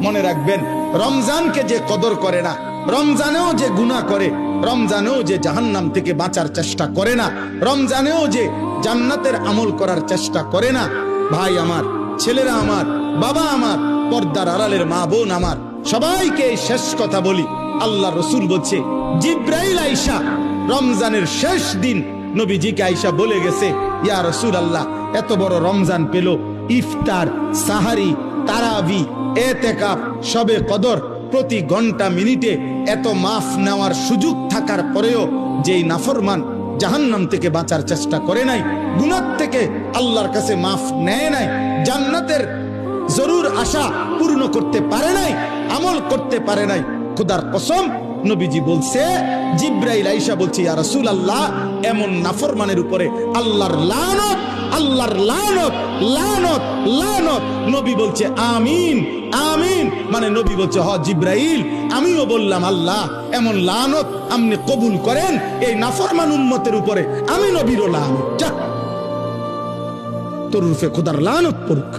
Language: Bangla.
মনে রাখবেন, রমজানকে যে কদর করে না, রমজানেও যে গুনাহ করে, রমজানেও যে জাহান্নাম থেকে বাঁচার চেষ্টা করে না, রমজানেও যে জান্নাতের আমল করার চেষ্টা করে না, ভাই আমার, ছেলেরা আমার, বাবা আমার, পর্দার আড়ালের মা বোন আমার, সবাইকে এই শেষ কথা বলি। আল্লাহ রসুল বলছে, জিব্রাইল আইসা রমজানের শেষ দিন নবীজিকে আইসা বলে গেছে, ইয়া রাসূলুল্লাহ, এত বড় রমজান পেল, ইফতার, সাহারি, তারাবি, এতেকাফ, শবে কদর, প্রতি ঘন্টা মিনিটে এত মাফ নেওয়ার সুযোগ থাকার পরেও যেই নাফরমান জাহান্নাম থেকে বাঁচার চেষ্টা করে নাই, গুনাহ থেকে আল্লাহর কাছে মাফ নেয় নাই, জান্নাতের জরুর আশা পূর্ণ করতে পারে নাই, আমল করতে পারে নাই, খোদার কসম নবীজি বলছে, জিব্রাইল আইসা বলছে, ইয়া রাসূলুল্লাহ, এমন নাফরমানের উপরে আল্লাহর লানত, আল্লাহর লানত, লানত, লানত। নবী বলছে আমিন, আমিন। মানে নবী বলছে, হ জিব্রাইল, আমিও বললাম আল্লাহ, এমন লানত আপনি কবুল করেন এই নাফরমান উম্মতের উপরে, আমি নবীরও লানত, যা তোর রূপে খোদার লানত পড়ুক।